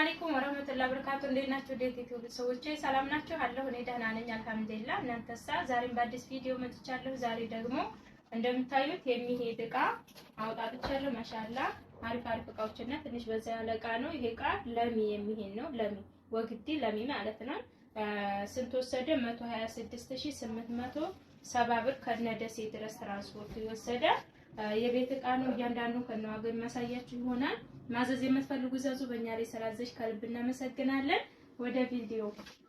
አለይኩም ወራህመቱላሂ ወበረካቱ። እንዴት ናችሁ? ዩቲዩብ ሰዎች ሰላም ናችሁ? አለሁ እኔ ደህና ነኝ አልሐምዱሊላህ። እናንተሳ? ዛሬም በአዲስ ቪዲዮ መጥቻለሁ። ዛሬ ደግሞ እንደምታዩት የሚሄድ እቃ አውጣጥቻለሁ። ማሻአላ አሪፍ እቃዎችና ትንሽ በዛ ያለ እቃ ነው። ይሄ እቃ ለሚ የሚሄድ ነው። ለሚ ወግዲ ለሚ ማለት ነው። ስንት ወሰደ? 126870 ብር ከነደሴ ድረስ ትራንስፖርት ይወሰደ። የቤት እቃ ነው። እያንዳንዱ ከነዋጋው የሚያሳያችሁ ይሆናል። ማዘዝ የምትፈልጉ ዘዙ። በእኛ ላይ ስላዘሽ ከልብ እናመሰግናለን። ወደ ቪዲዮ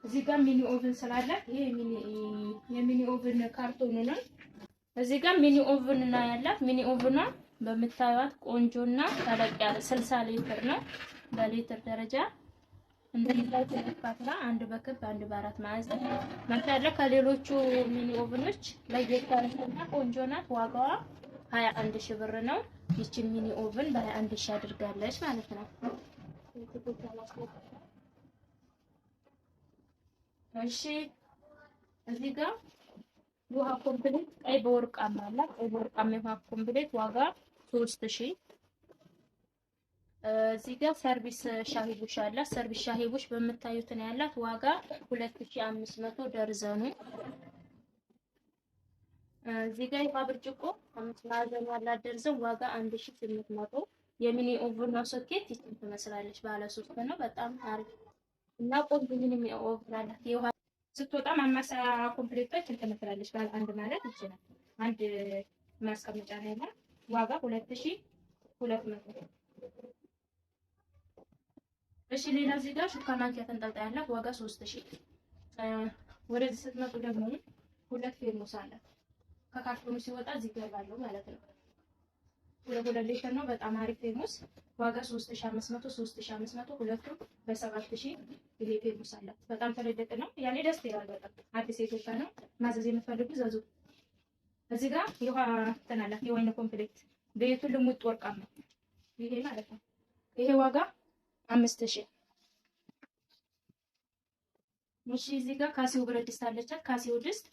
እዚህ ጋር ሚኒ ኦቭን ስላለ ይሄ የሚኒ ኦቭን ካርቶኑ ነው። እዚህ ጋር ሚኒ ኦቭን እና ያላት ሚኒ ኦቭኗ በምታዩት ቆንጆና ተለቅ ያለ 60 ሊትር ነው። በሊትር ደረጃ እንደዚህ ተለካትና አንድ በክብ አንድ በአራት ማዕዘን መታለ። ከሌሎቹ ሚኒ ኦቭኖች ለየት ያለና ቆንጆ ናት። ዋጋዋ 21 ብር ነው። ይችን ሚኒ ኦቭን በ21 አድርጋለች ማለት ነው። እሺ እዚህ ጋር ውሃ ኮምፕሌት ቀይ በወርቃማ አላት። ቀይ በወርቃማ ውሃ ኮምፕሌት ዋጋ 3000። እዚህ ጋር ሰርቪስ ሻሂ ቡሽ አላት። ሰርቪስ ሻሂ ቡሽ በምታዩት ነው ያላት። ዋጋ 2500 ደርዘኑ። እዚህ ጋር የውሃ ብርጭቆ 5 ማዕዘን ያላት ደርዘን ዋጋ 1800። የሚኒ ኦቭን ነው። ሶኬት ይችን ትመስላለች። ባለ 3 ነው። በጣም አሪፍ እና ቆንጆ ሚኒ ኦቭን አላት። የውሃ ስትወጣ ማማሰያ ኮምፕሌቶች ትመስላለች። ባለ አንድ ማለት ይችላል። አንድ ማስቀመጫ ነው ያላት። ዋጋ 2200። እሺ ሌላ እዚህ ጋር ሹካ ማንኪያ ተንጠልጣይ ያላት ዋጋ 3000። ወደዚህ ስትመጡ ደግሞ ሁለት ፌርሙስ አላት። ከካርቶኑ ሲወጣ እዚህ ገባለው ማለት ነው። ሁለት ሊትር ነው። በጣም አሪፍ ፌርሙስ ዋጋ 3500 3500 ሁለቱም በ7000። ይሄ ፌርሙስ አላት። በጣም ተለደቀ ነው። ያኔ ደስ ይላል በጣም አዲስ የኢትዮጵያ ነው። ማዘዝ የምትፈልጉ ዘዙ። እዚህ ጋር የውሃ ተናላት የወይን ኮምፕሌት ቤቱ ልሙጥ ወርቃማ ይሄ ማለት ነው። ይሄ ዋጋ 5000። እሺ እዚህ ጋር ካሲው ብረት ድስት አለቻት። ካሲው ድስት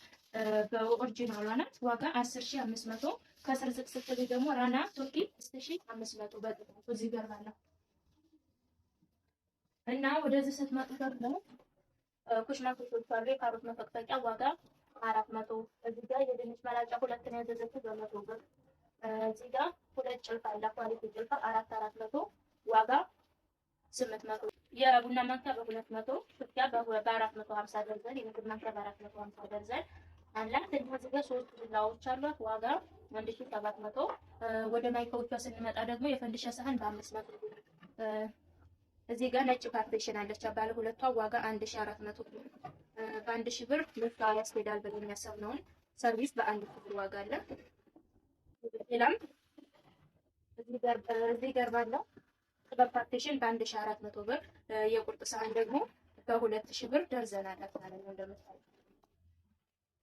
በኦሪጂናሏ ናት። ዋጋ 10500። ከስር ዝቅዝቅ ደግሞ ራና ቱርኪ 6500 በጥቁር እዚህ ጋር ባለው እና ወደዚህ ስትመጡ ደግሞ ኩሽና ኩሽኖች አሉ። የካሮት መፈቅፈቂያ ዋጋ 400። እዚህ ጋር የድንች መላጫ ሁለት ነው ያዘዘችው በ100 ብር። እዚህ ጋር ሁለት ጭልፋ አለ። ኳሊቲ ጭልፋ 400 ዋጋ 800። የቡና ማንኪያ በ200፣ ሹኪያ በ450 ደርዘን፣ የምግብ ማንኪያ በ450 ደርዘን አላት። እዚህ ጋር 3 ቢላዎች አሏት። ዋጋ 1700። ወደ ማይካዎቿ ስንመጣ ደግሞ የፈንዲሻ ሳህን በ500 ብር። እዚህ ጋር ነጭ ፓርቲሽን አለች። ባለ ሁለቷ ዋጋ 1400 ብር። በ1000 ብር ልፍታ ያስሄዳል ብለን የሚያሰብነውን ሰርቪስ በ1000 ብር ዋጋ አለ። ሌላም እዚህ ጋር ባለው በፓርቲሽን በ1400 ብር። የቁርጥ ሳህን ደግሞ በ2000 ብር ደርዘን አላት ማለት ነው። እንደምታውቁ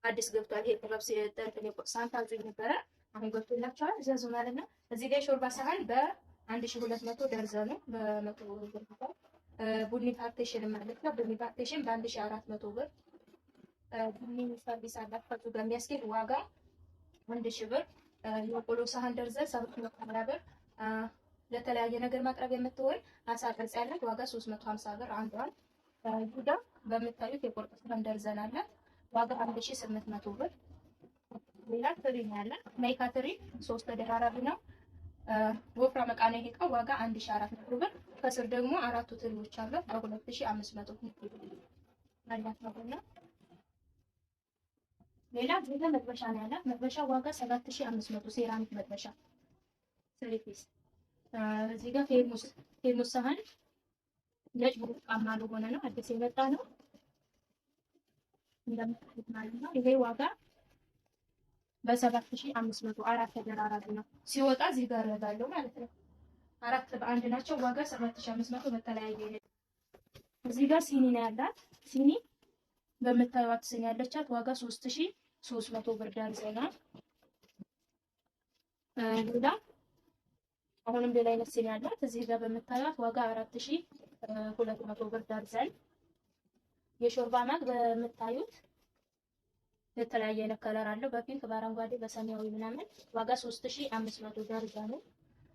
አዲስ ገብቷል። ይሄ ጥበብ ሲጠንጥን የቁርጥ ሳህን ታዙኝ ነበረ። አሁን ገብቶላችኋል። ዘዙ ማለት ነው። እዚህ ጋር ሾርባ ሳህን በ1200 ደርዘኑ በ100 ብር። ቡኒ ፓርቲሽን ማለት ነው። ቡኒ ፓርቲሽን በ1400 ብር። ቡኒ ሰርቪስ አላት ከሱ ጋር የሚያስኬድ ዋጋ 1000 ብር። የቆሎ ሳህን ደርዘን 720 ብር። ለተለያየ ነገር ማቅረብ የምትሆን አሳ ቅርጽ ያላት ዋጋ 350 ብር አንዷን። ይሁዳ በምታዩት የቁርጥ ሳህን ደርዘን አላት ዋጋ 1800 ብር። ሌላ ትሪ ነው ያለ ማይካ ትሪ 3 ተደራራቢ ነው። ወፍራም ዕቃ ነው። ይሄ ዕቃ ዋጋ 1400 ብር። ከስር ደግሞ አራቱ ትሪዎች አሏት በ2500 ብር አላት ማለት ነው። ሌላ እዚህ ጋር መጥበሻ ነው ያላት። መጥበሻ ዋጋ 7500 ሴራሚክ መጥበሻ ስሪፒስ። እዚህ ጋር ፌርሙስ ሳህን ነጭ ወርቃማ ለሆነ ነው። አዲስ የመጣ ነው እንደምታዩት ማለት ነው። ይሄ ዋጋ በ7500 አራት ተደራራቢ ነው። ሲወጣ እዚህ ጋር ባለው ማለት ነው። አራት በአንድ ናቸው። ዋጋ 7500 በተለያየ ነው። እዚህ ጋር ሲኒ ነው ያላት። ሲኒ በምታዩት ሲኒ ያለቻት ዋጋ 3300 ብር ደርዘና። ሌላ አሁንም ሌላ አይነት ሲኒ ያላት እዚህ ጋር በምታዩት ዋጋ 4200 ብር ደርዘን። የሾርባ ማግ በምታዩት የተለያየ አይነት ከለር አለው። በፒንክ፣ በአረንጓዴ፣ በሰማያዊ ምናምን ዋጋ 3500 ደርዘኑ።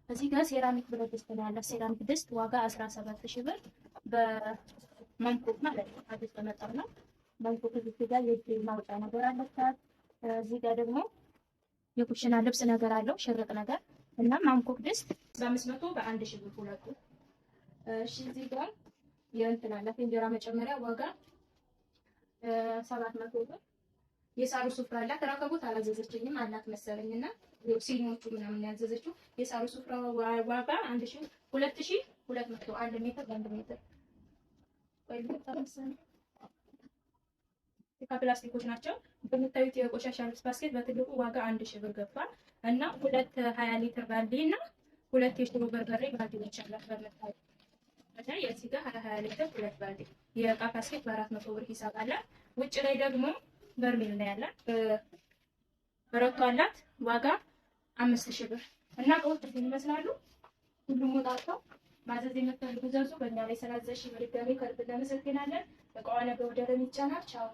እዚህ ጋር ሴራሚክ ብረት ድስት ነው ያለው። ሴራሚክ ድስት ዋጋ 17000 ብር። በመንኮክ ማለት ነው። አዲስ በመጣው ነው መንኮክ። እዚህ ጋር የእጅ ማውጫ ነገር አለባት። እዚህ ጋር ደግሞ የኩሽና ልብስ ነገር አለው ሽርጥ ነገር እና ማንኮክ ድስት በ500 በ1000 ብር ሁለቱ። እሺ እዚህ ጋር የእንትን አላት የእንጀራ መጨመሪያ ዋጋ 700 ብር። የሳሩ ሱፍራ አላት። ረከቦት አላዘዘችኝም አላት መሰለኝና ሲኒዎቹ ምናምን ያዘዘችው የሳሩ ሱፍራ ዋጋ 2200 1 ሜትር በ1 ሜትር ወይ ልታመሰል ከፕላስቲኮች ናቸው። በምታዩት የቆሻሻ ልብስ ባስኬት በትልቁ ዋጋ 1000 ብር ገብቷል እና 20 ሊትር ባልዲ እና 2 የሽሮ በርበሬ ባልዲዎች አላት። በምታዩት እና የዚህ ጋር 20 ሊትር 2 ባልዲ የእቃ ባስኬት በ400 ብር ሂሳብ አላት። ውጭ ላይ ደግሞ በርሜል ነው ያላት። በረቶ አላት ዋጋ 5000 ብር እና እቃዎች ይመስላሉ። ሁሉም ወጣው ማዘዝ የምትፈልጉ ዘዙ። በእኛ ላይ ስላዘዝሽ በድጋሚ ከልብ እናመሰግናለን። እቃዋ ነገ ወደ ረም ይጫናል። ቻው